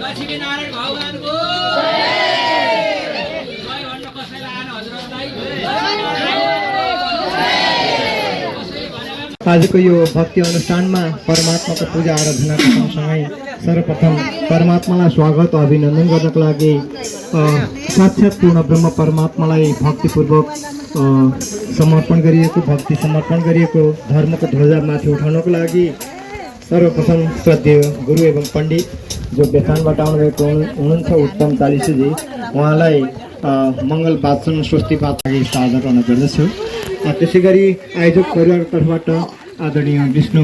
लक्ष्मीनारायण भगवानको आजको यो भक्ति अनुष्ठानमा परमात्माको पूजा आराधनाको सँगसँगै सर्वप्रथम परमात्मालाई स्वागत अभिनन्दन गर्नको लागि साक्षात् पूर्ण ब्रह्म परमात्मालाई भक्तिपूर्वक समर्पण गरिएको भक्ति समर्पण गरिएको धर्मको ध्वजा माथि उठाउनको लागि सर्वप्रथम श्रद्धेय गुरु एवं पण्डित जो बेथानबाट आउनुभएको हुनुहुन्छ उत्तम चालिसेजी उहाँलाई मङ्गल वाचन स्वस्ति वाचन साझा गर्न गर्दछु। त्यसै गरी आयोजक परिवारको तर्फबाट आदरणीय विष्णु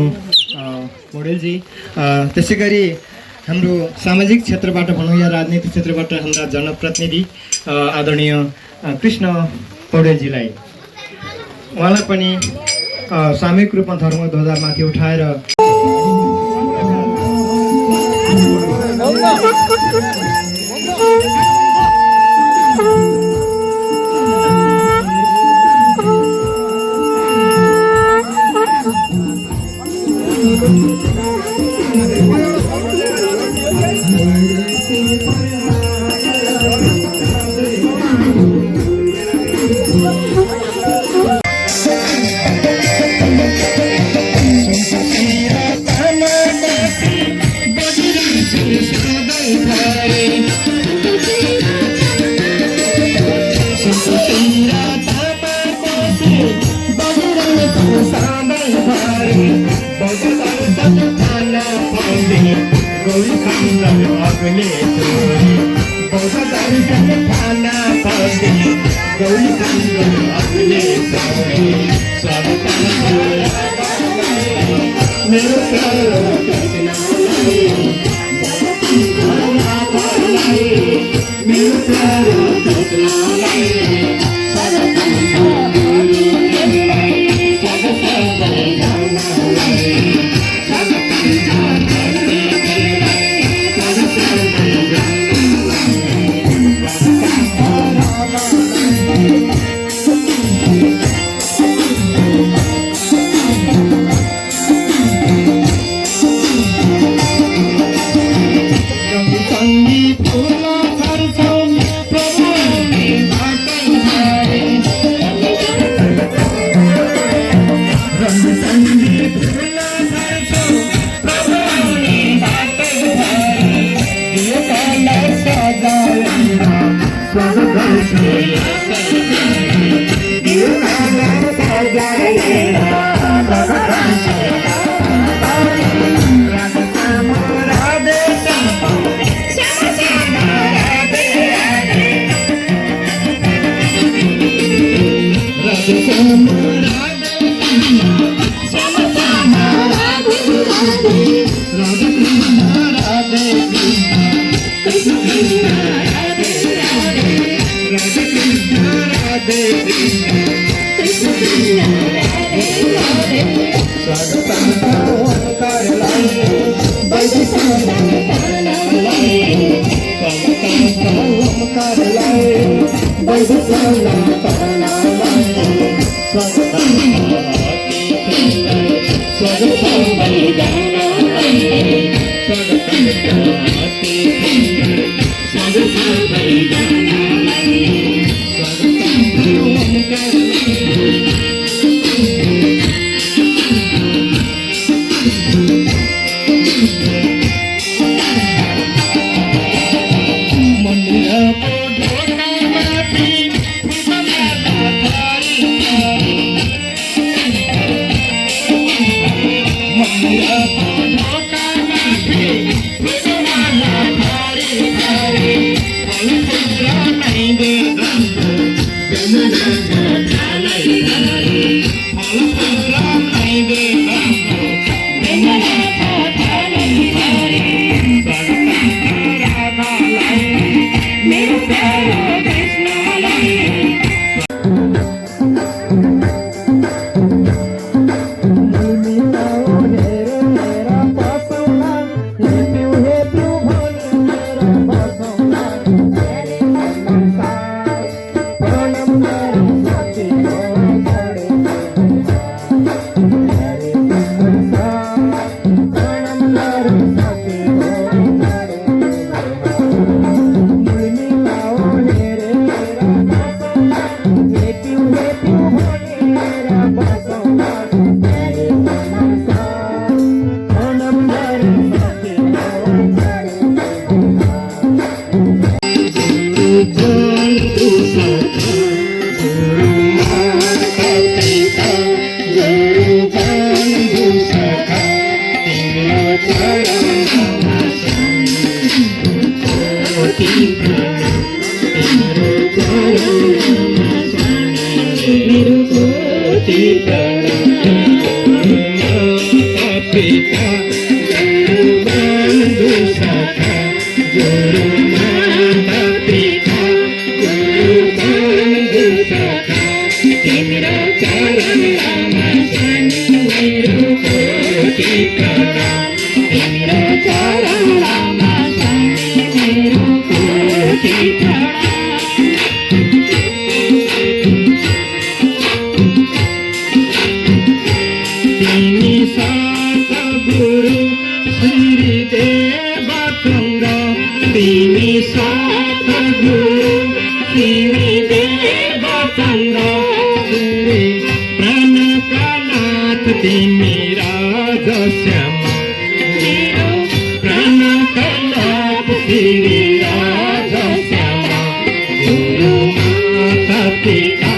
पौडेलजी, त्यसै गरी हाम्रो सामाजिक क्षेत्रबाट भनौँ या राजनीतिक क्षेत्रबाट हाम्रा जनप्रतिनिधि आदरणीय कृष्ण पौडेलजीलाई उहाँलाई पनि सामूहिक रूपमा धर्म ध्वजामाथि उठाएर बन्धु सखा गुरु माता पिता गुरु बन्धु सखा तिम्रो चरणमा कोटि प्रणाम तिम्रो चरणमा मेरो कोटि प्रणाम माता पिता गुरु बन्धु सखा गुरु माता पिता गुरु बन्धु सखा तिम्रो चरणमा मेरो कोटि प्रणाम तिम्रो चरणमा मेरो कोटि प्रणाम तिमी सद्गुरु श्री देवचन्द्र तिमी सद्गुरु श्री देवचन्द्र प्राणका नाथ तिमी राजश्याम मेरो प्राणका नाथ श्री राजश्याम गुरु माता पिता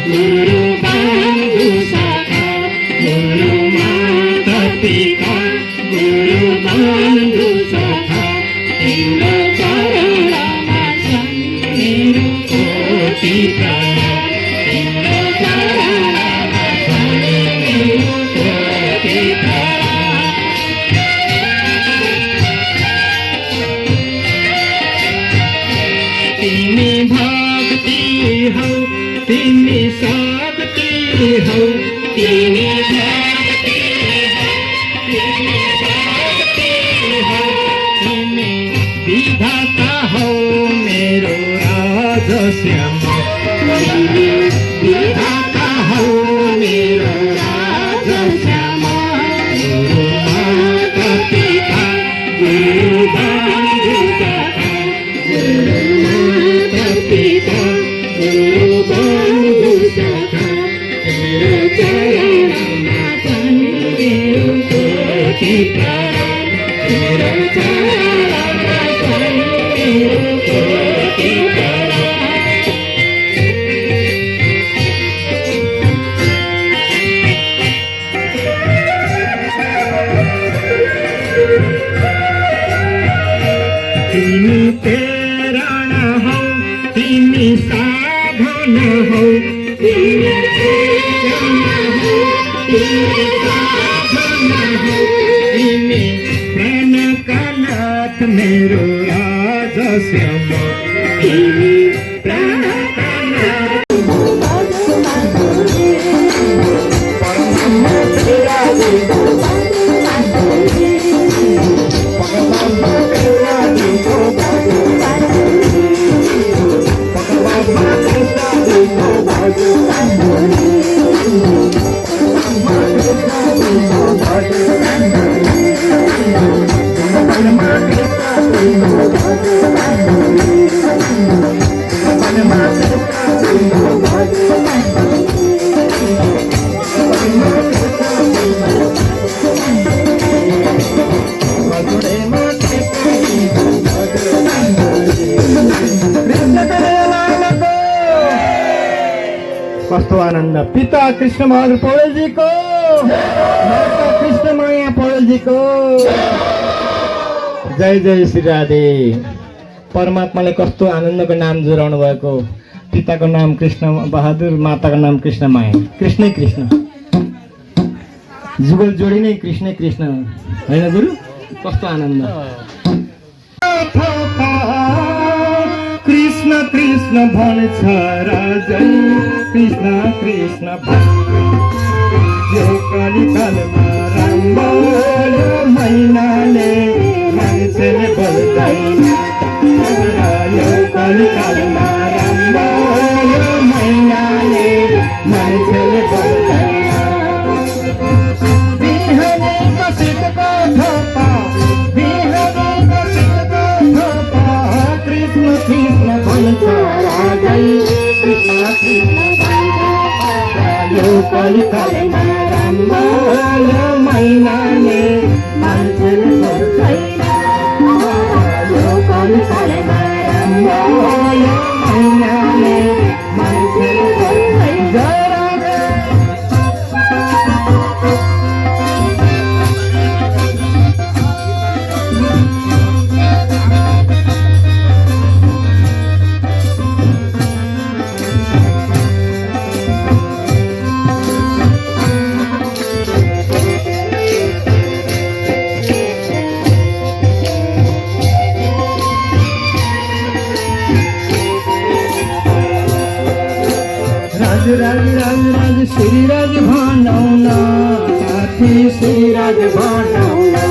गुरु बन्धु सखा गुरु माता पिता गुरु बन्धु सखा तिम्रो चरणमा मेरो कोटि प्रणाम तिम्रो चरणमा मेरो कोटि प्रणाम तिमी भक्ति हौ तिमी शक्ति हौ तिमी भक्ति हौ तिमी शक्ति हौ तिमी विधाता हौ मेरो राजश्याम तिमी विधाता हौ मेरो राजश्याम गुरु माता पिता गुरु बन्धु सखा गुरु माता पिता गुरु बन्धु सखा मेरो चरणमा मेरो कोटि प्रणाम मेरो चरणमा मेरो कोटि प्रणाम तिमी प्रेरण हौ तिमी साधन हौ तिमी प्रेरण हौ तिमी साधन हौ तिमी प्राणका नाथ मेरो राजश्याम तिमी प्राणका नाथ कस्तो आनन्द पिता कृष्ण बहादुर पौडेलजीको माता कृष्णमाया पौडेलजीको जय जय श्री राधे। परमात्माले कस्तो आनन्दको नाम जुराउनु भएको। पिताको नाम कृष्ण बहादुर माताको नाम कृष्णमाया कृष्णै कृष्ण जुगल जोडी नै कृष्णै कृष्ण होइन गुरु कस्तो आनन्द। कृष्ण कृष्ण भन्छ राजन कृष्ण कृष्ण यो कलिकालमा राम्रो महिनाले मान्छेले बोल्दैन यो कलिकालमा राम्रो महिनाले मान्छेले बोल्दैन बिहानै बसेको थोपा बिहानै बसेको थोपा कृष्ण कृष्ण भन्छ राजन कृष्ण कृष्ण यो कलिकालमा राम्रो महिनाले मान्छेले बोल्दैन यो कलिकालमा राम्रो महिनाले राज राज राज राज श्रीराज भानौना साथी श्रीराज भानौना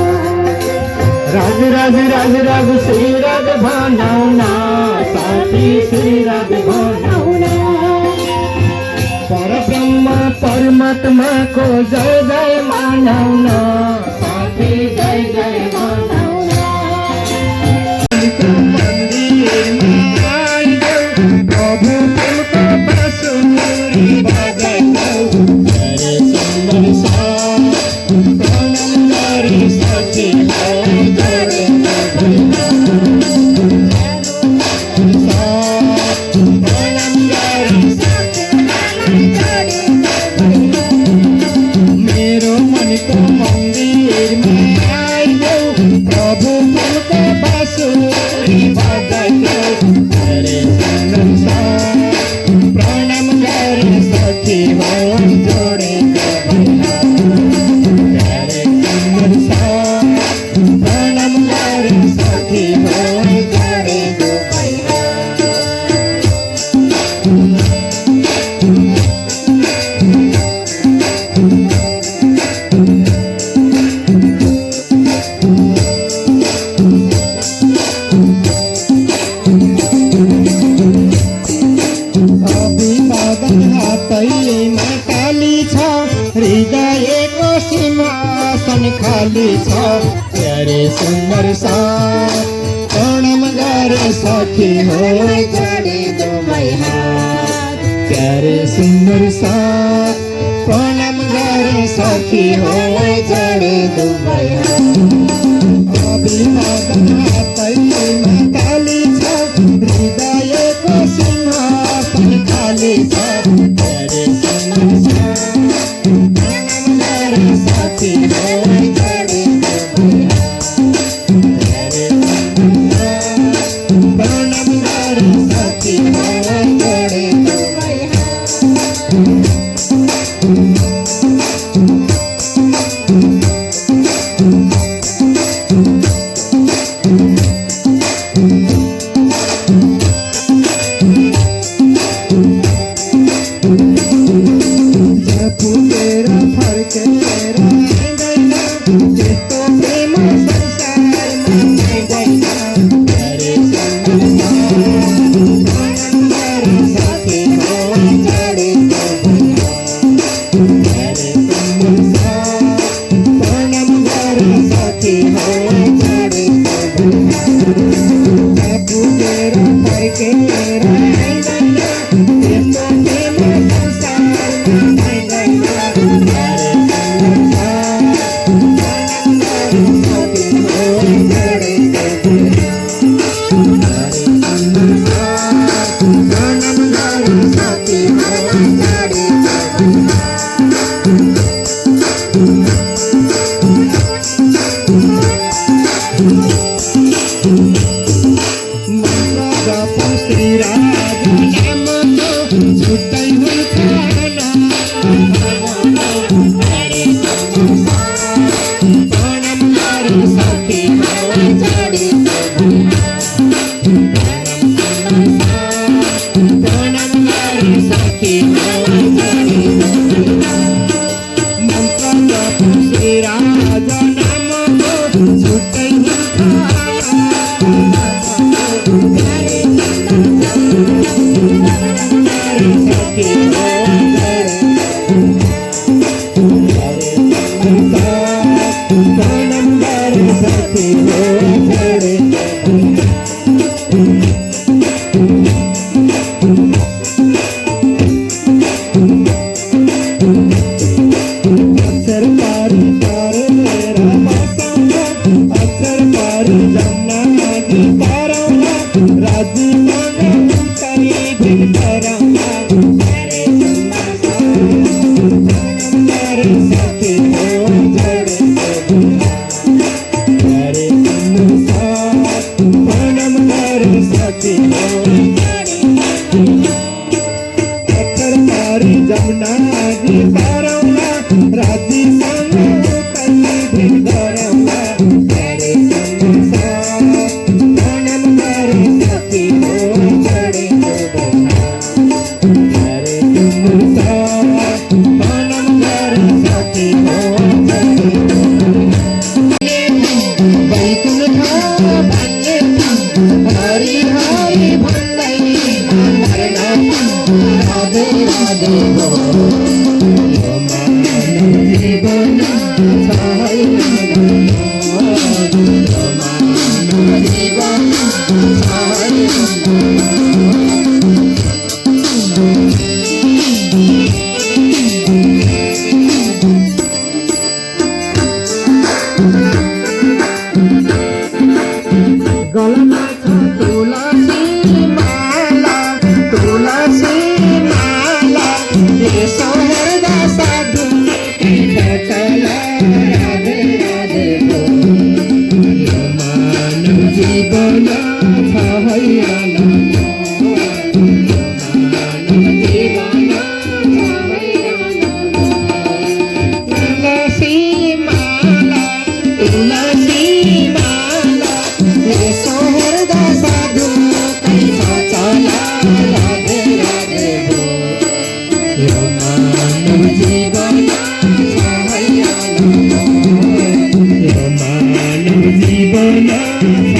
राज राज राज राज श्रीराज भानौना साथी श्रीराज भानौना परब्रह्म परमात्मा को जय जय मानौना साथी जय जय मानौना मंदिर में आई प्रभु तुमको बांसुरी बजाऊं तेरे सुंदर सा प्रणाम करी सखी हो जोड़े प्रणाम करी मेरो मन को मंदिर में आई प्रभु तुमको बांसुरी बजाऊं तेरे सुंदर सा प्रणाम करे सखी हो जोड़े तेरे सुंदर सा प्रणाम करे सखी हो जोड़े अभिवादन हातैमा काली छ हृदयको सिंहासन खाली छ प्यारे सुन्दर सा प्रणाम गरे सखी हो जोडे दुवै हात प्यारे सुन्दर सा प्रणाम गरे सखी हो जोडे दुवै हात अभिवादन हातैमा काली छ हृदयको सिंहासन खाली छ तेरे सुंदर सा प्रणाम गरे सखी हो जोडे तेरे सुंदर सा प्रणाम गरे सखी हो जोडे तेरा फर्के तेरा गैना त्यस्तो प्रेम संसारमा गैना तेरे सुन्दर सा प्रणाम गरे सखी हो जोडे तेरे सुन्दर सा प्रणाम गरे सखी हो जोडे बाबू तेरा फर्के तेरा गैना त्यस्तो प्रेम संसारमा राधे राधे हो यो मानव जीवन छ हैरान यो मानव जीवन छ गलमा छ तुलसी माला यसो हेर्दा साधु चला राधे राधे हो यो मानव जीवन छ हैरान मानव जीवन छ हैरान तुलसी माला यसो हेर्दा साधु चला राधे राधे हो यो मानव जीवन छ हैरान यो मानव जीवन छ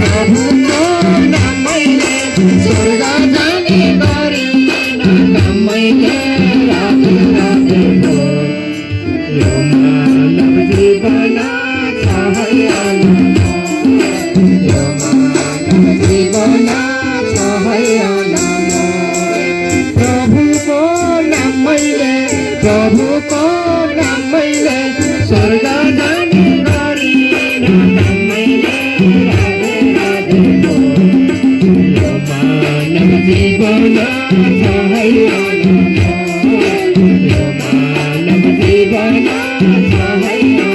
प्रभु को नाम मैले स्वर्ग जाने गरी मैले राधे राधे हो यो मानव जीवन छ हैरान यो मानव जीवन छ हैरान प्रभु को नाम मैले स्वर्ग जाने गरी मैले राधे राधे हो यो मानव जीवन छ हैरान यो मानव जीवन छ हैरान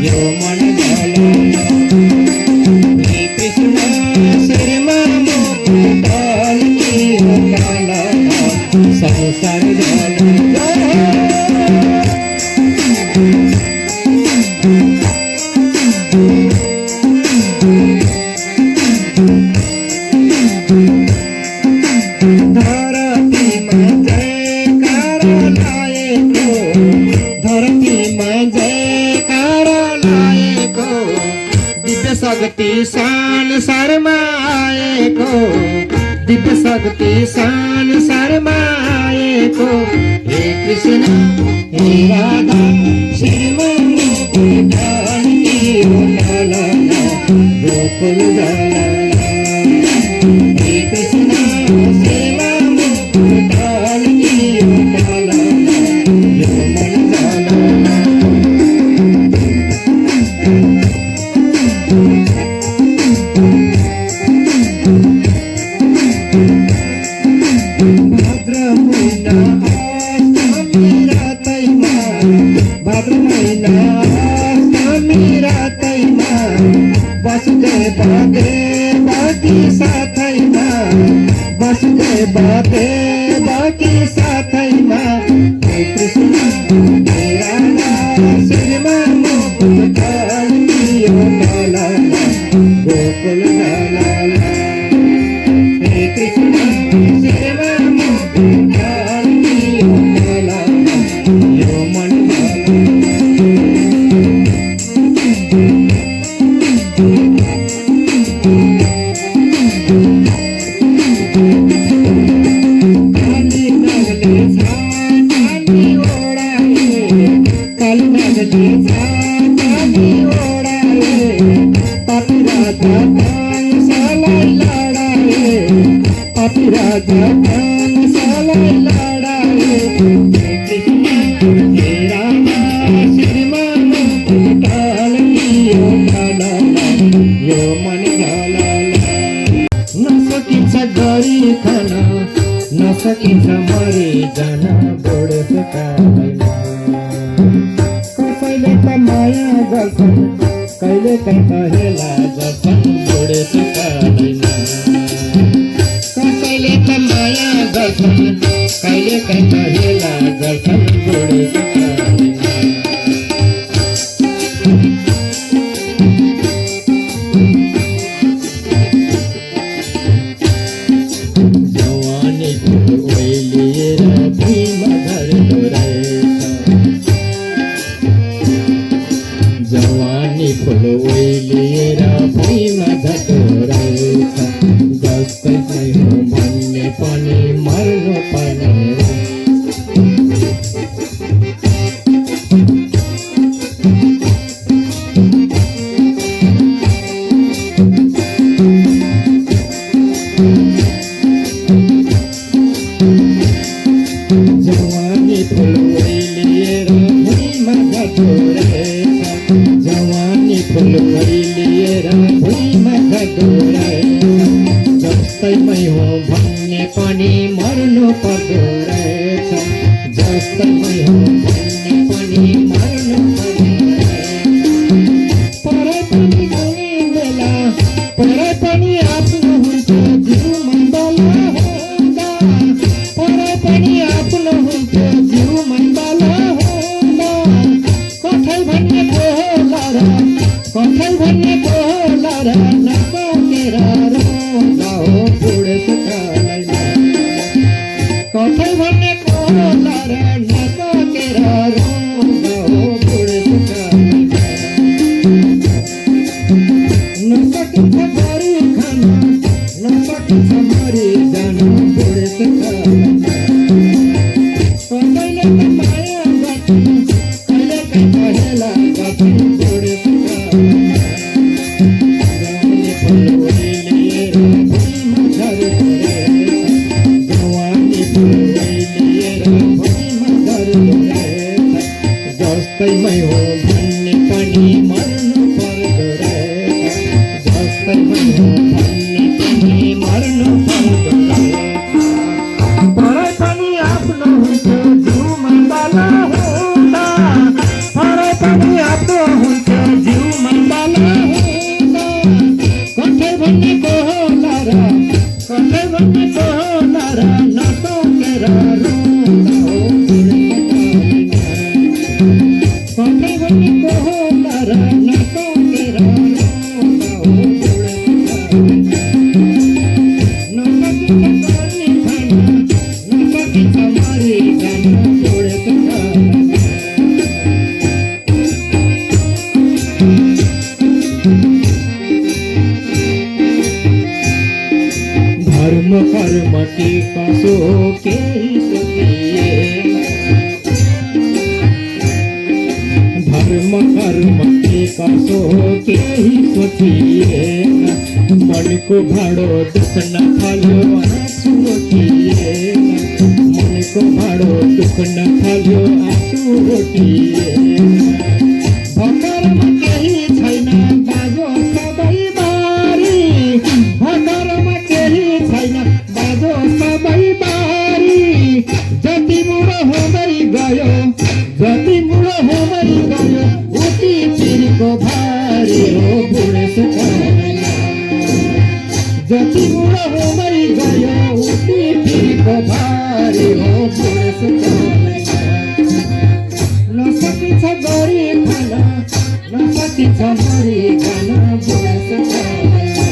यो मन कृष्ण शर्मा मुकुटल संसार शक्ति संसारमा आएको दिव्य शक्ति संसारमा आएको हे कृष्ण हे राधा श्रीमा मुकुटल गोकुल हे कृष्ण श्रीमा मुकुटल बाकी साथैमा हे कृष्ण हे राधा श्रीमा मुकुटल गोकुल हे कृष्ण श्रीमा मुकुटल यो मन नसकिन्छ मरि जान बुढेसकालैमा कसैले त माया गर्छन् कहिले काहीँ त हेला गर्छन् बुढेसकालैमा कसैले त माया गर्छन् कहिले कहीँ हेला गर्छन् बुढेसकालैमा। जवानी फुल ओइलिएर भुइँमा झर्दो रहेछ, जवानी फुल ओइलिएर भुइँमा झर्दो रहेछ, जस्तै हो भन्ने पनि मर्नु पर्ने रहेछ। जवानी फुल ओइलिएर भुइँमा झर्दो रहेछ, जवानी फुल ओइलिएर भुइँमा झर्दो रहेछ, जस्तैमै हो भन्ने पनि मर्नु पर्दो रहेछ, जस्तैमै हो भन्ने पनि मर्नु पर्दो रहेछ। परै पनि कुनै बेला परै पनि आफ्नो हुन्छ जिउ मन्दला हुँदा, परै पनि आफ्नो हुन्छ जिउ मन्दला हुँदा, कठै भन्ने को होला र कठै भन्ने को होला र नसकेर रोँदा हो बुढेसकालैमा। कठै भन्ने को होला र नसकेर रोँदा हो बुढेसकालैमा। नसकिन्छ गरी खान नसकिन्छ मरि जान बुढेसकालैमा। कसैले त माया गर्छन् कहिले कहीँ हेला गर्छन् बुढेसकालैमा। जवानी फुल ओइलिएर भुइँमा झर्दो रहेछ, जवानी फुल ओइलिएर भुइँमा झर्दो रहेछ, जस्तैमै हो भन्ने पनि मर्नु पर्दो रहेछ, जस्तैमै हो भन्ने पनि मर्नु पर्दो रहेछ। परै पनि आफ्नो हुन्छ जिउ मन्दला हुँदा, परै पनि आफ्नो हुन्छ जिउ मन्दला हुँदा, कठै भन्ने को होला र कठै भन्ने को होला र नसकेर रोँदा हो बुढेसकालैमा। कठै भन्ने को होला र नसकेर रोँदा हो बुढेसकालैमा। नसकिन्छ गरी खान नसकिन्छ मरि जान बुढेसकालैमा। धर्म कर्म के कसो केही सोचिएन, धर्म कर्म के कसो केही सोचिएन, मनको भाँडो दुख्न थाल्यो आँसु रोकिएन, मनको भाँडो दुख्न थाल्यो आँसु रोकिएन। भकरमा केही छैन बाजो सबैबारी, भकरमा केही छैन बाजो सबैबारी, जति बुढो हुँदै गयो जति बुढो हुँदै गयो उति पिरको भारी हो बुढेसकालैमा। जति बुढो हुँदै गयो उति पिरको भारी हो बुढेसकालैमा। नसकिन्छ गरी खान नसकिन्छ मरि जान बुढेसकालैमा।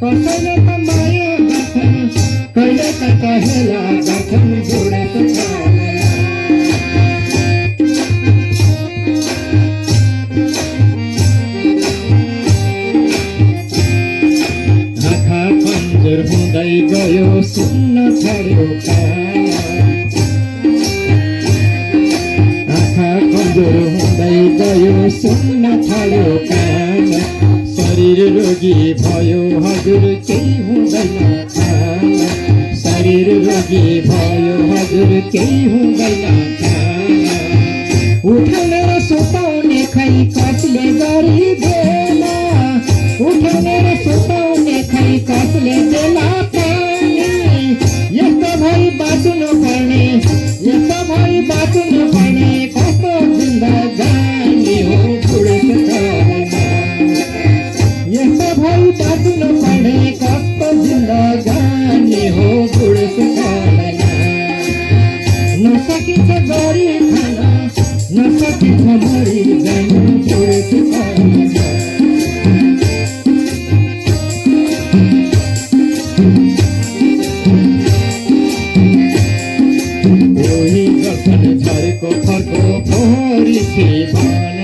कसैले त माया गर्छन् कहिले कता हेला गर्छन् बुढेसकालैमा। आँखा कमजोर हुँदै गयो सुन्न छाड्यो कान, आँखा कमजोर हुँदै गयो सुन्न छाड्यो कान, शरीर रोगी भयो हजुर केही हुँदैन खान, शरीर रोगी भयो हजुर केही हुँदैन खान। उठाउनेर सुताउने खै कसले गरी देला, उठाउनेर सुताउने खै कसले देला पानी। यस्तो भई बाँच्नु पर्ने यस्तो भई बाँच्नु पर्ने कस्तो जिन्दगानी हो बुढेसकालैमा। यस्तो भई बाँच्नु पर्ने कस्तो जिन्दगानी हो बुढेसकालैमा। नसकिन्छ गरी खान नसकिन्छ मरि जान पुरेको कर्ममा कोही गर्छन् झरेको फर्को फोहोरी छिबान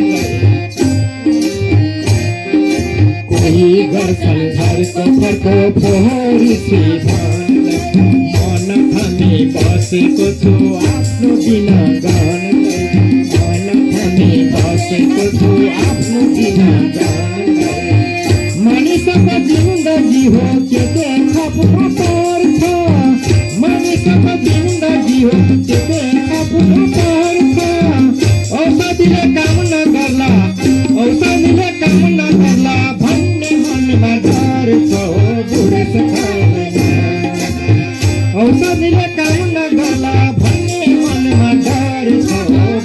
कोही गर्छन् झरेको फर्को फोहोरी छिबान मन थामी बसेको छु आफ्नो दिन गान मन थामी बसेको छु आफ्नो दिन गान मानिसको जिन्दगी हो के खप्नु पर्छ मानिसको जिन्दगी हो के खप्नु पर्छ औषधिले काम नगर्ला औषधिले काम नगर्ला भन्ने मनमा डर छ बुढेसकालमा औषधिले काम नगर्ला भन्ने मनमा डर छ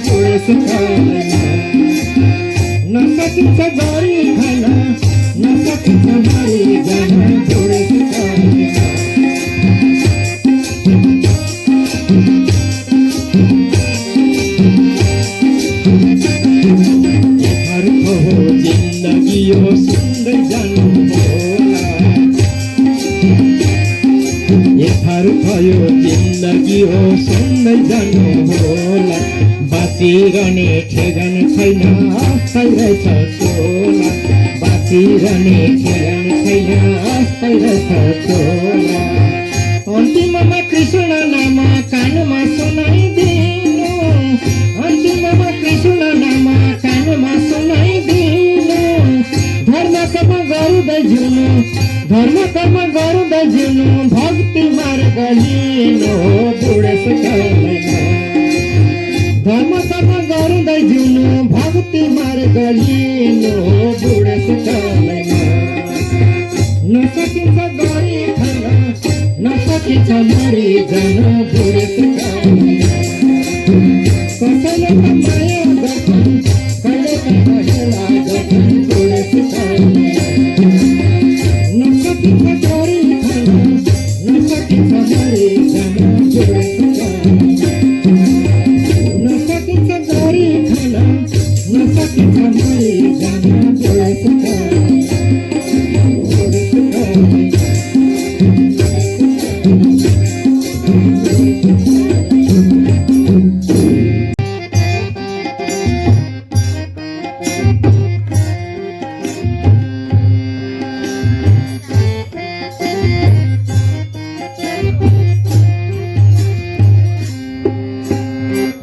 बुढेसकालमा नसकिन्छ गरी खान नसकिन्छ मरि जान बुढेसकालमा जिन्दगी हो सुन्दै जानु होला यथार्थ यो जिन्दगी हो सुन्दै जानु होला बाँचिरहने ठेगान छैन अस्थायी रहेछ चोला बाँचिरहने ठेगान छैन अस्थायी रहेछ चोला अन्तिममा कृष्ण नाम कानमा सुनाइदिनु अन्तिममा कृष्ण नाम कानमा सुनाइदिनु धर्म कर्म गर्दै जिउनु धर्म कर्म गर्दै जिउनु भक्ति मार्ग लिनु बुढेसकालमा धर्म कर्म गर्दै जिउनु भक्ति मार्ग लिनु बुढेसकालमा नसकिन्छ गरी खान नसकिन्छ मरि जान बुढेसकालमा कसैले माया गर्छन् कहिले हेला गर्छन् बुढेसकालमा नसकिन्छ गरी खान नसकिन्छ मरि जान बुढेसकालमा नसकिन्छ गरी खान नसकिन्छ मरि जान बुढेसकालमा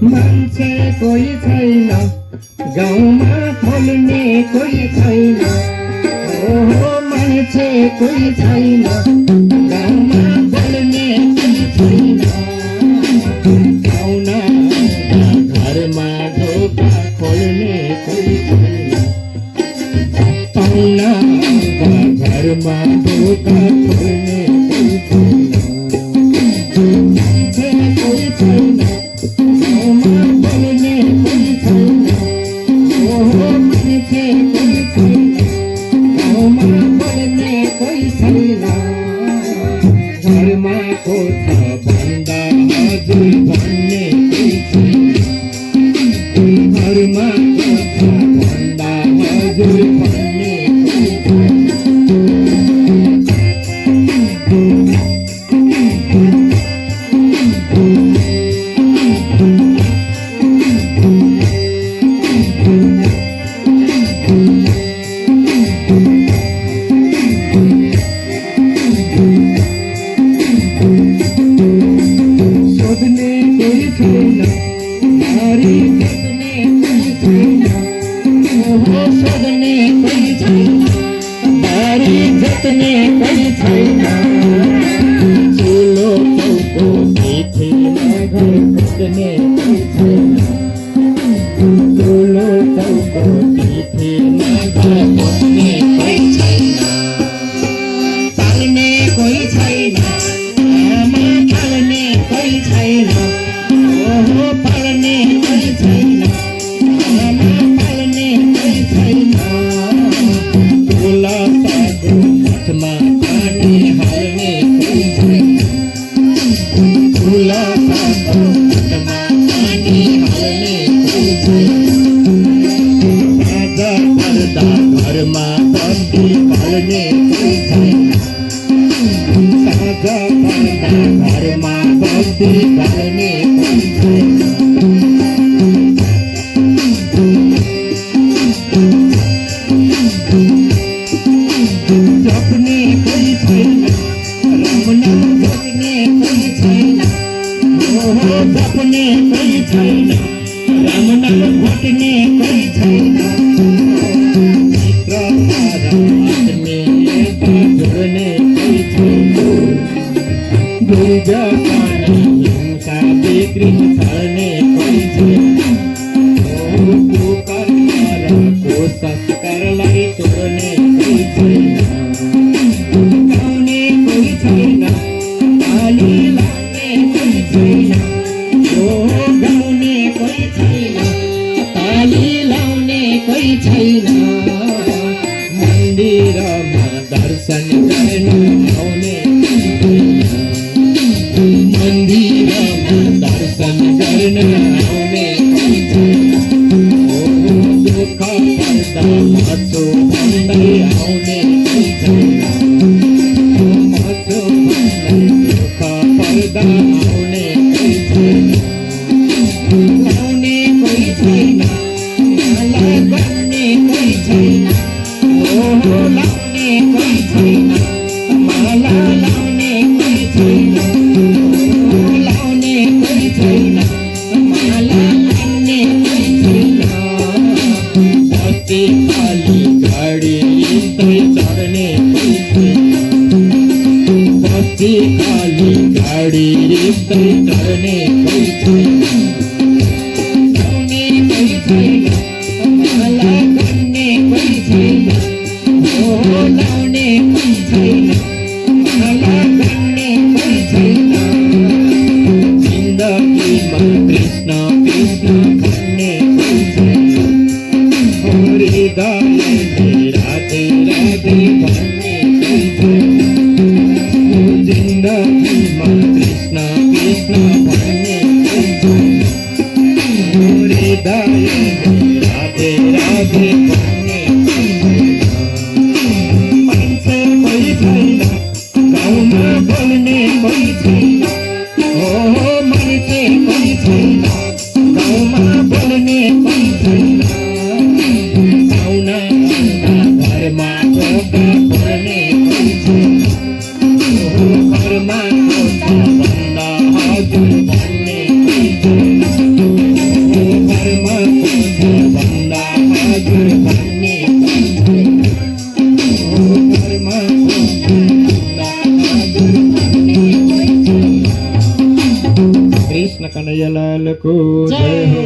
मान्छे कोही छैन गाउँमा खोल्ने कोही छैन ओहो मान्छे कोही छैन गाउँमा बोल्ने कोही छैन आउन घरमा ढोका खोल्ने कोही छैन आउन घरमा ढोका खोल्ने कोही छैन मान्छे कोही छैन गाउँमा बोल्ने कोही छैन ओहो मान्छे कोही छैन गाउँमा बोल्ने कोही छैन घरमा को छ भन्दा हजुर भन्ने कोही छैन घरमा को छ भन्दा हजुर भन्ने कोही छैन हाथमा पानी घरमा बस्ती गर्ने कोही छैन, जप्ने कोही छैन, रमना जप्ने कोही छैन, जप्ने कोही छैन, रमना घट्ने कोही छैन, आत्मीय जोड्ने कोही छैन, दुर्जन हिंसा बिक्री छर्ने कोही छैन, को संस्कारलाई तोड्ने कोही छैन, गाउने कोही छैन, ताली लाउने कोही छैन, गाउने कोही छैन, ताली लाउने कोही छैन, मन्दिरमा दर्शन गर्न आउने कोही छैन, मन्दिरमा दर्शन गर्न आउने कोही छैन, दुःख पर्दा मासु भन्दै आउने कोही छैन, मासु भन्दै दुःख पर्दा आउने कोही छैन, लाउने कोही छैन, माला गर्ने कोही छैन, लाउने कोही छैन, माला लाउने कोही छैन, लाउने कोही छैन, माला लाउने कोही छैन, बस्ती खाली गाडी यस्तै चढ्ने कोही छैन, बस्ती खाली गाडी यस्तै चढ्ने कोही छैन, लाउने कोही छैन, माला गर्ने कोही छैन, लाउने कोही छैन, माला गर्ने कोही छैन, जिन्दगीमा कृष्ण कृष्ण भन्ने कोही छैन, हृदयले राधे राधे भन्ने कोही छैन, जिन्दगीमा कृष्ण कृष्ण भन्ने कोही छैन, हृदयले राधे राधे भन्ने कोही छैन, मान्छे कोही छैन, गाउँमा बोल्ने कोही छैन, मान्छे कोही छैन, गाउँमा बोल्ने कोही छैन, घरमा कोठा पर्ने कोही छैन, घरमा कोठा भन्दा हजुर भन्ने कोही छैन, घरमा कोठा भन्दा हजुर भन्ने कोही छैन, घरमा कोठा भन्दा हजुर भन्ने कोही छैन। कृष्ण कन्हैयालाल को जय हो।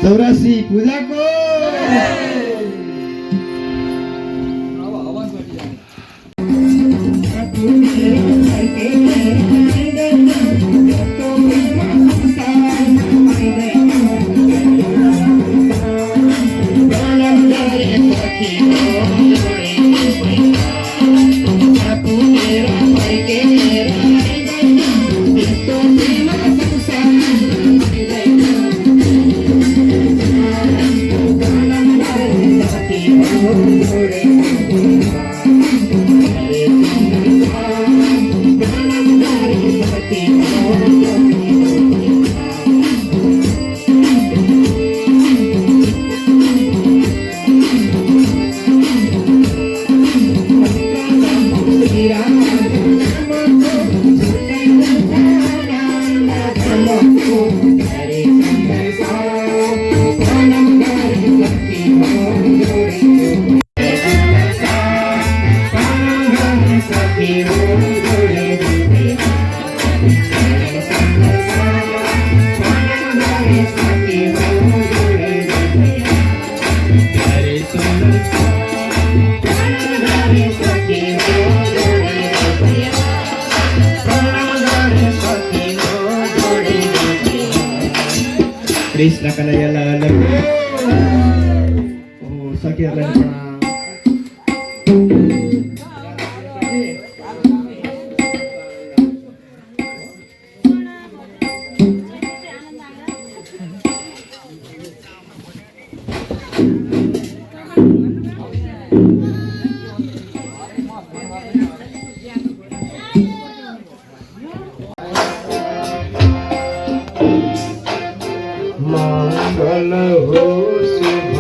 चौरासी पूजाको कृष्ण कन्हैया लाल ओ सखीहरूलाई प्रणाम। मंगल हो शुभ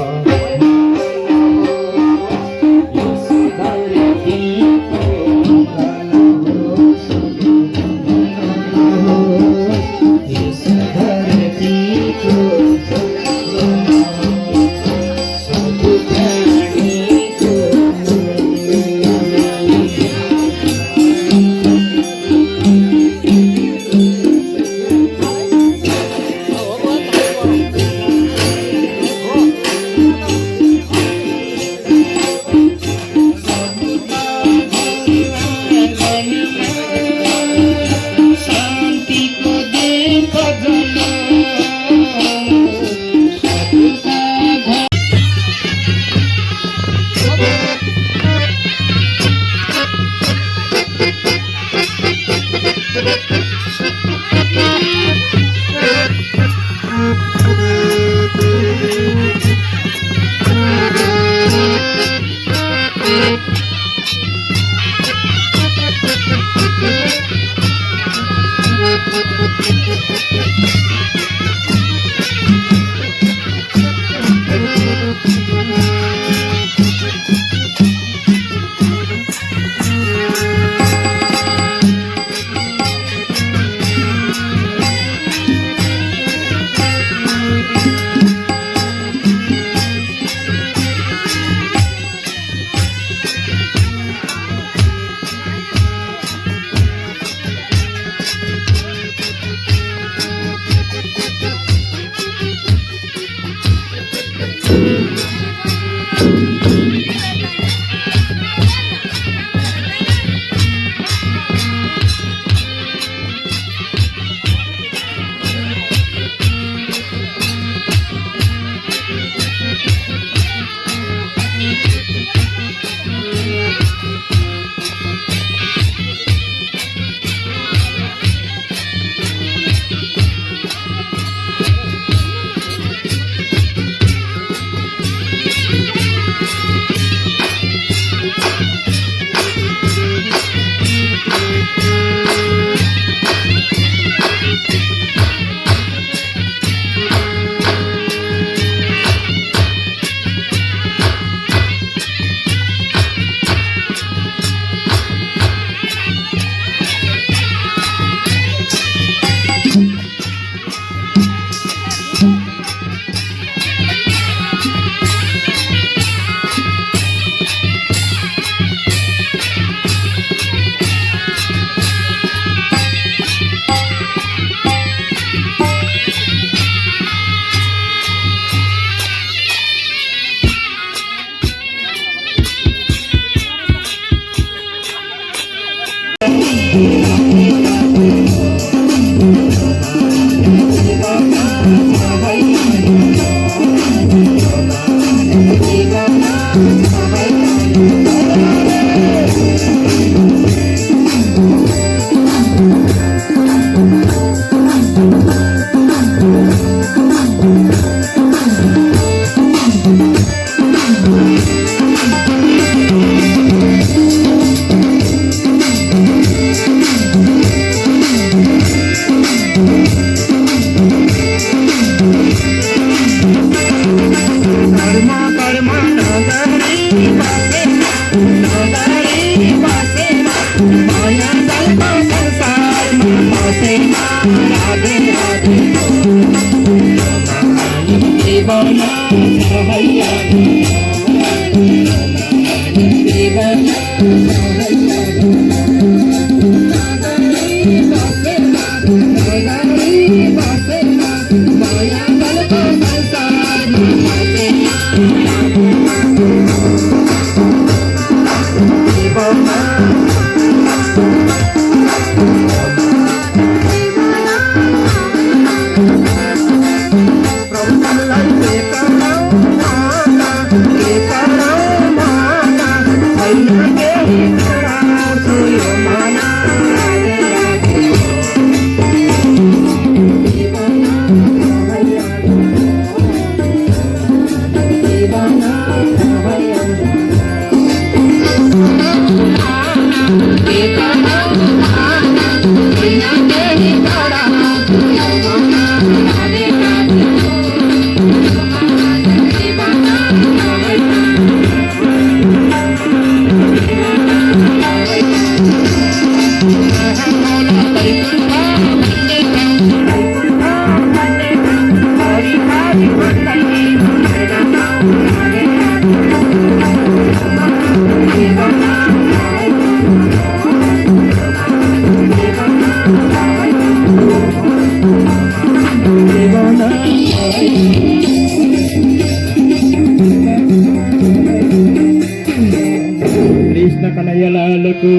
कृष्ण कन्हैयालालको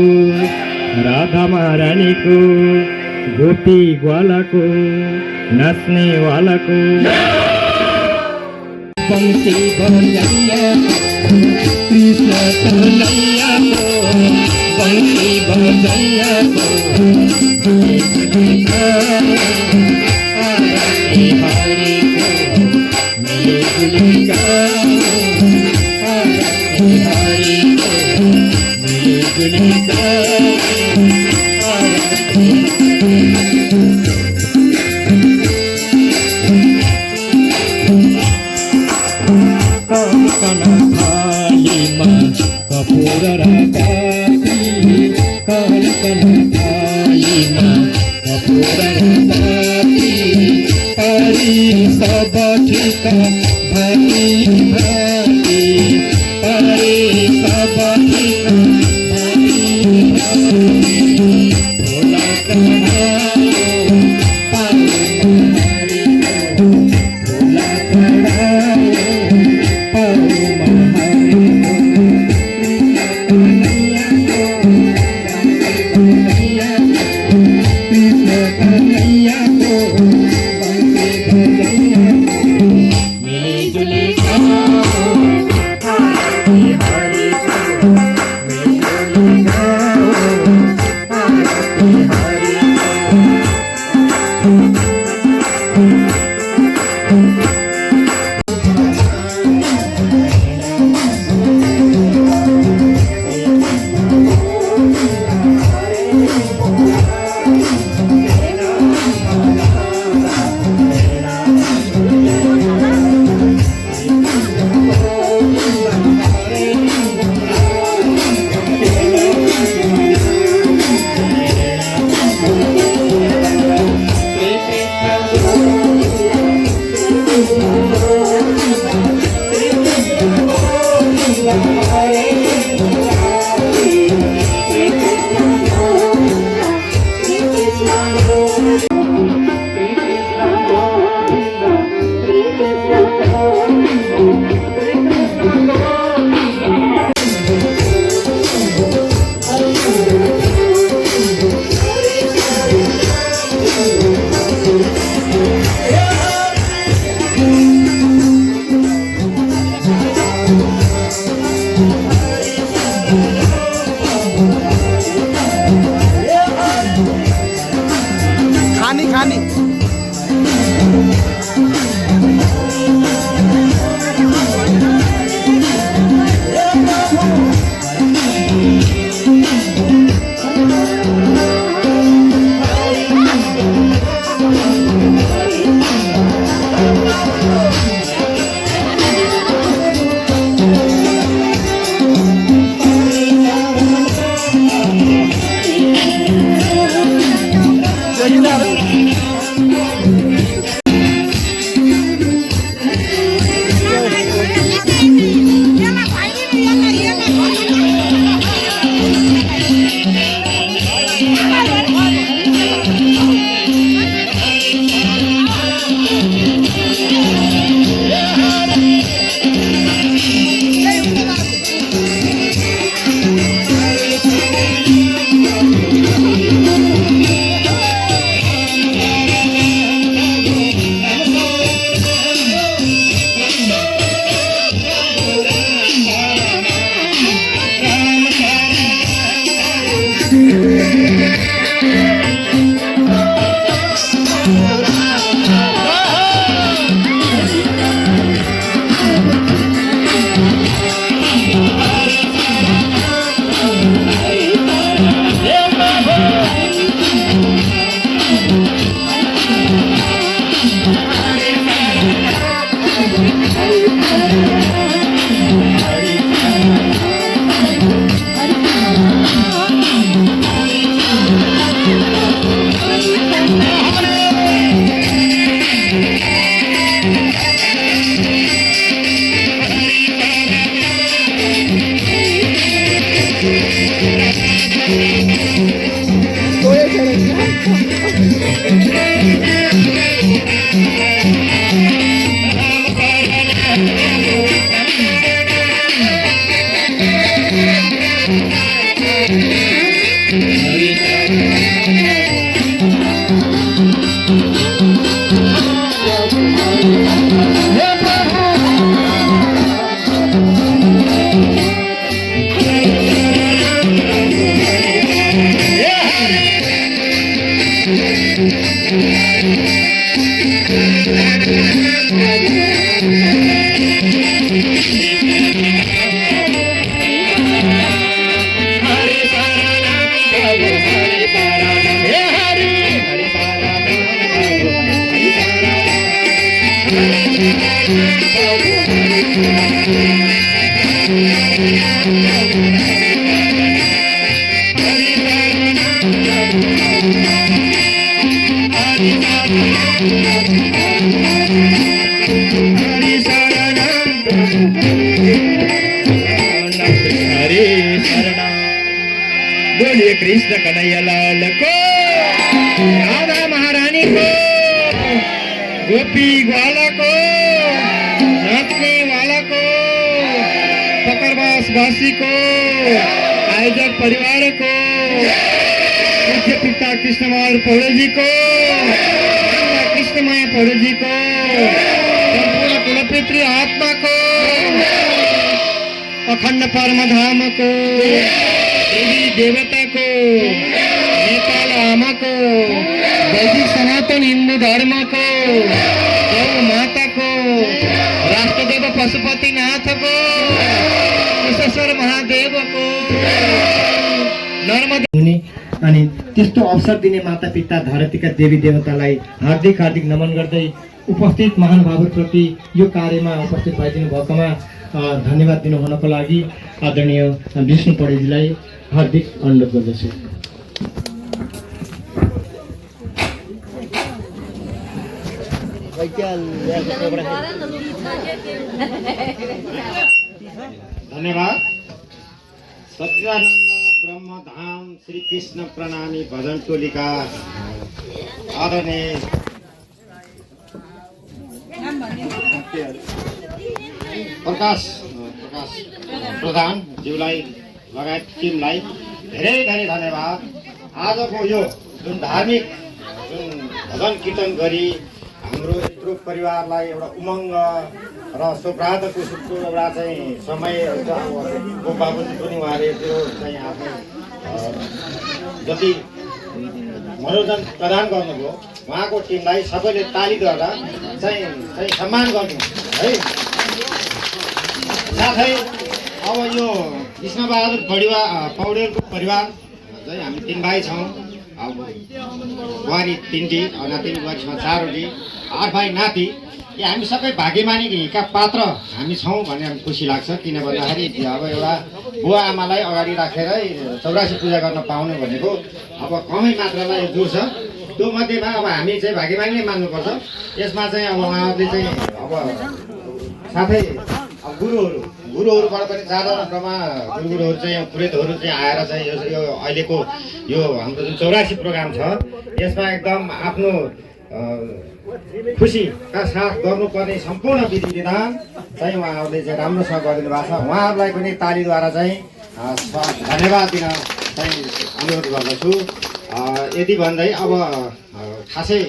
राधा महारानीको गोपी ग्वालाको नाच्ने वालाको बंसी बजैयाको कृष्ण कन्हैयाको बंसी बजैयाको आरती हरिको मिली गाऊ आरती हरिको मिली गाऊ आरती थालीमा कपूर राखी थालीमा कपूर राखी हरि सब ठिक भाती भाती हरि सब ठिक भाती भाती भोला कन्हायो पाऊ हरिको भोला कन्हायो Hare बोलिए कृष्ण कन्हैया लाल को, राधा महारानी को, गोपी ग्वाला को, नाचने वाला को, पकड़बास वासी को, आयोजक परिवार को, पूज्य पिता कृष्णमार पौड़े जी को, कृष्णमय पौड़े जी को, संपूर्ण कुलपितृ आत्मा को, अखंड परमधाम को, देवी देवता को, नेपाल आमा को, वैदिक सनातन हिंदू धर्म को, गौ माता को, राष्ट्रदेव पशुपति नाथ को, कुशेश्वर महादेव को, हुने अनि त्यस्तो अवसर दिने माता पिता धरतीका देवी देवतालाई हार्दिक हार्दिक नमन गर्दै उपस्थित महानुभावप्रति यो कार्यमा उपस्थित भइदिनु भएकोमा धन्यवाद दिनु हुनको लागि आदरणीय विष्णु पौडेलजीलाई हार्दिक अनुरोध गर्दछु। धन्यवाद। सच्चिदानन्द ब्रह्मधाम श्री कृष्ण प्रणामी भजन टोलीका आदरणीय प्रकाश प्रधान ज्यूलाई लगायत टिमलाई धेरै धेरै धन्यवाद। आजको यो जुन धार्मिक जुन भजन कीर्तन गरी हाम्रो यत्रो परिवारलाई एउटा उमङ्ग र सौभाग्यको सुखको एउटा चाहिँ समय बाबुजी पनि उहाँले त्यो चाहिँ आफ्नो जति मनोरञ्जन प्रदान गर्नुभयो उहाँको टिमलाई सबैले तालीद्वारा चाहिँ सम्मान गर्नु है। साथै अब यो कृष्णबहादुर पौडेलको परिवार चाहिँ हामी 3 भाइ छौँ। अब बुहारी 3टी, नातिनी बुहारीसँग 4वटी, 8 भाइ नाति। कि हामी सबै भाग्यमानीका पात्र हामी छौँ भन्ने हामी खुसी लाग्छ। किन भन्दाखेरि अब एउटा बुवा आमालाई अगाडि राखेरै 84 पूजा गर्न पाउनु भनेको अब कमै मात्रामा यो दूर छ। त्यो मध्येमा अब हामी चाहिँ भाग्यमानी नै मान्नुपर्छ। यसमा चाहिँ अब उहाँहरूले चाहिँ अब साथै अब गुरुहरूबाट पनि साधारणमा गुरुहरू चाहिँ पुरोहितहरू चाहिँ आएर चाहिँ यो अहिलेको यो हाम्रो जुन 84 प्रोग्राम छ यसमा एकदम आफ्नो खुसीका साथ गर्नुपर्ने सम्पूर्ण विधि विधान चाहिँ उहाँहरूले चाहिँ राम्रोसँग गरिदिनु भएको छ। उहाँहरूलाई पनि तालीद्वारा चाहिँ धन्यवाद दिन चाहिँ अनुरोध गर्दछु। यदि भन्दै अब खासै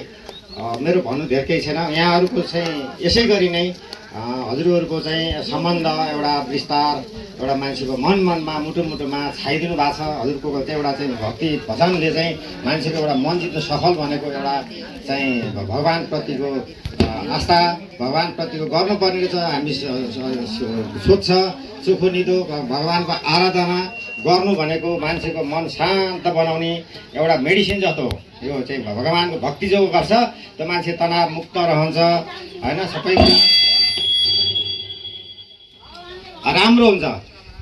मेरो भन्नु धेर केही छैन। यहाँहरूको चाहिँ यसै गरी नै हजुरहरूको चाहिँ सम्बन्ध एउटा विस्तार एउटा मान्छेको मनमा मुटुमा छाइदिनु भएको छ। हजुरको चाहिँ एउटा चाहिँ भक्ति भजनले चाहिँ मान्छेको एउटा मन जित्नु सफल भनेको एउटा चाहिँ भगवानप्रतिको आस्था, भगवानप्रतिको गर्नुपर्ने रहेछ। हामी सोध्छ सुखो निदो भगवानको आराधना गर्नु भनेको मान्छेको मन शान्त बनाउने एउटा मेडिसिन जस्तो हो। यो चाहिँ भगवानको भक्ति जो गर्छ त्यो मान्छे तनाव मुक्त रहन्छ होइन, सबै राम्रो हुन्छ।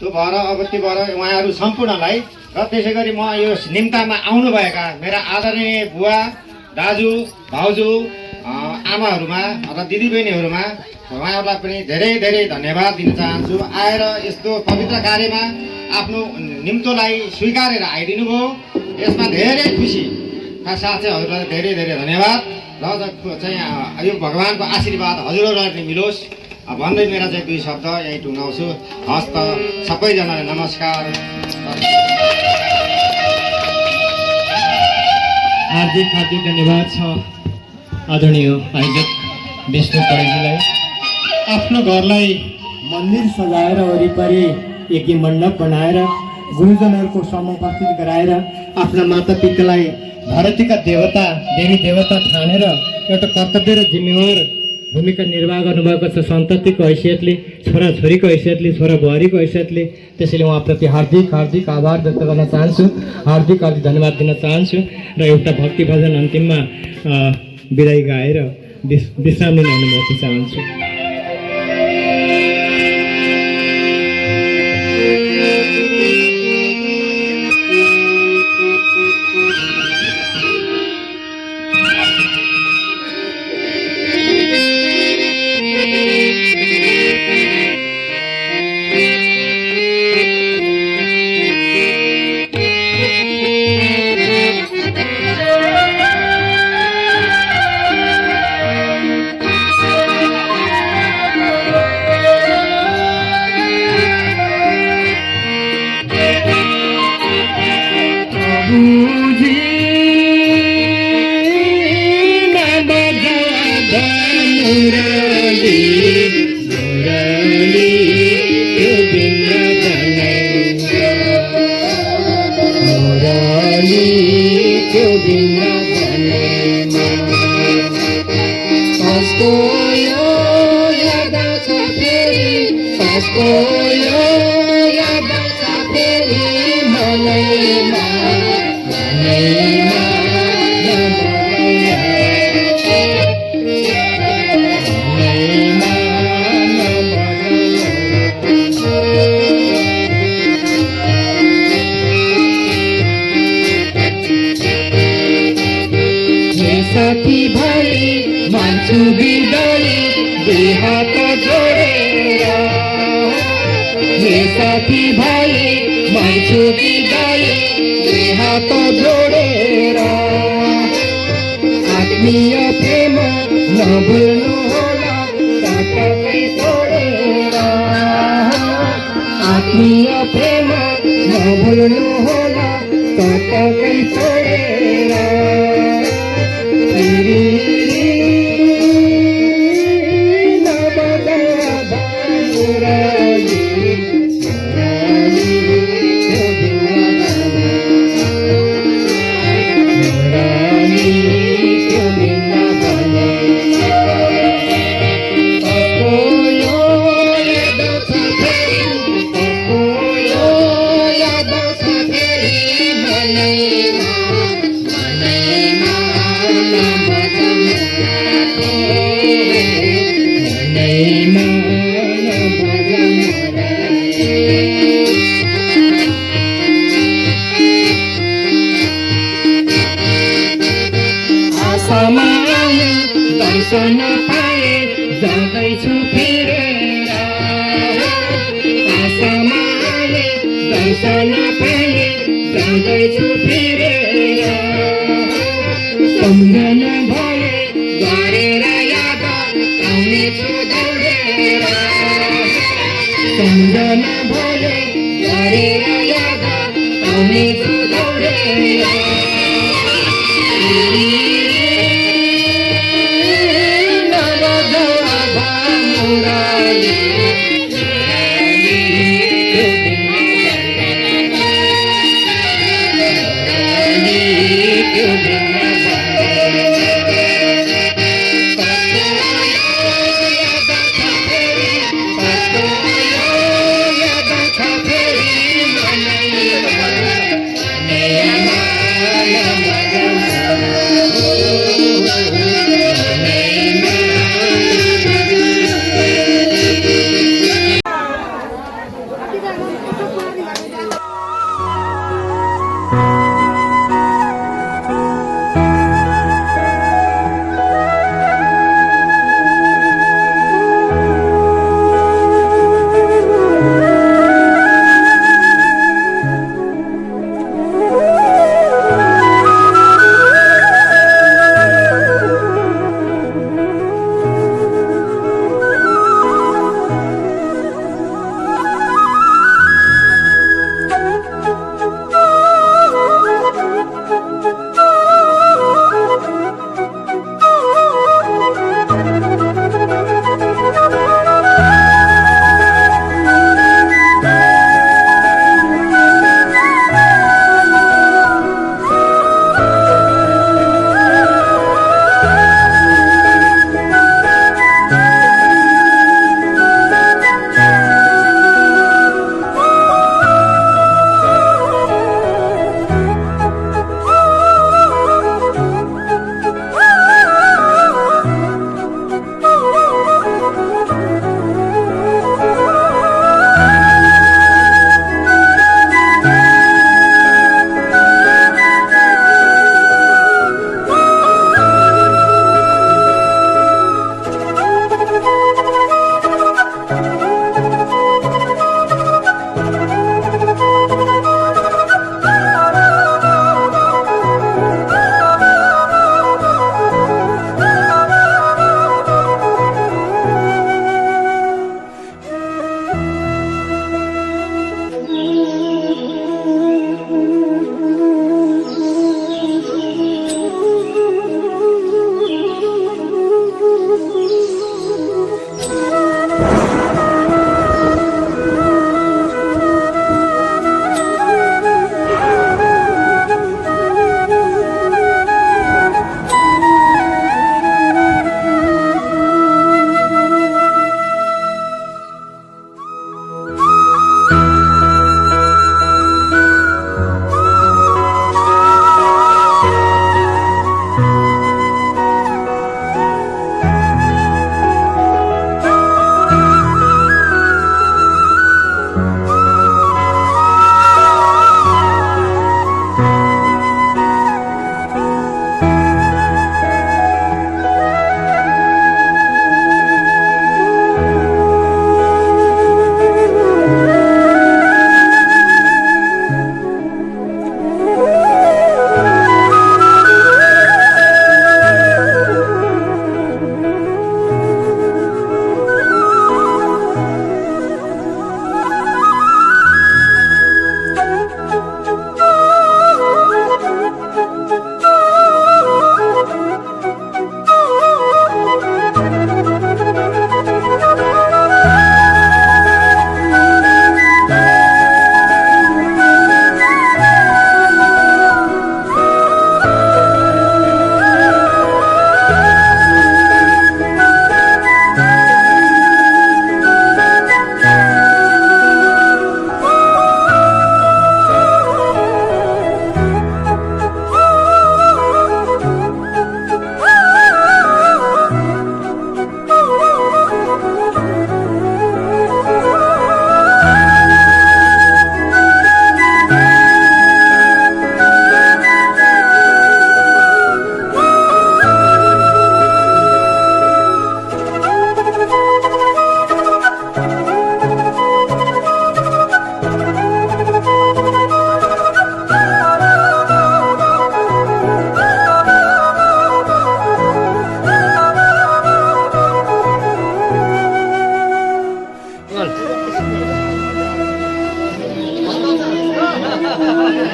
त्यो भएर अब त्यो भएर उहाँहरू सम्पूर्णलाई र त्यसै गरी म यो निम्तामा आउनुभएका मेरा आदरणीय बुवा दाजु भाउजू आमाहरूमा र दिदीबहिनीहरूमा उहाँहरूलाई पनि धेरै धेरै धन्यवाद दिन चाहन्छु। आएर यस्तो पवित्र कार्यमा आफ्नो निम्तोलाई स्वीकारेर आइदिनु भयो, यसमा धेरै खुसी। साथ चाहिँ हजुरलाई धेरै धेरै धन्यवाद र चाहिँ यो भगवान्को आशीर्वाद हजुरहरूलाई मिलोस् भन्दै मेरा चाहिँ 2 शब्द यहीँ टुङ्गाउँछु। हस् त सबैजनालाई नमस्कार। हार्दिक हार्दिक धन्यवाद छ आदरणीय आयोजक विष्णु पढेजीलाई। आफ्नो घरलाई मन्दिर सजाएर वरिपरि यज्ञ मण्डप बनाएर गुरुजनहरूको समुपस्थित गराएर आफ्ना मातापितालाई धरतीका देवता देवी देवता ठानेर एउटा कर्तव्य र जिम्मेवार भूमिका निर्वाह गर्नुभएको छ। सन्ततिको हैसियतले, छोराछोरीको हैसियतले, छोरा बुहारीको हैसियतले। त्यसैले उहाँप्रति हार्दिक हार्दिक आभार व्यक्त गर्न चाहन्छु, हार्दिक हार्दिक धन्यवाद दिन चाहन्छु र एउटा भक्ति भजन अन्तिममा बिदाई गाएर विश्राम लिने अनुमति चाहन्छु। साथी भाइ मान्छु बिदाई दुई हात जोडेर, हे साथी भाइ मान्छु बिदाई दुई हात जोडेर। आत्मीय प्रेम नभुल्नु होला साथै तोडेर, आत्मीय प्रेम नभुल्नु होला साथै तोडेर। दर्शन पाए जाँदैछु फिरेर, आशामा आए दर्शन पाए जाँदैछु फिरेर। सम्झन भए गरेर याद आउनेछु दौडेर, सम्झन भए गरेर याद आउनेछु दौडेर।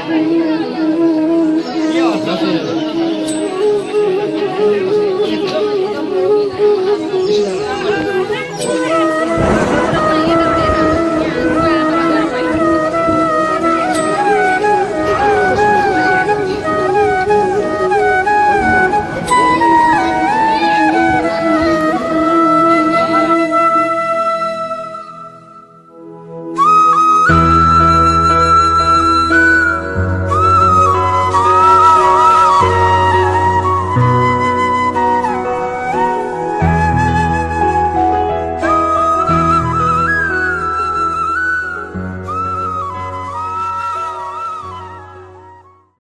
के हो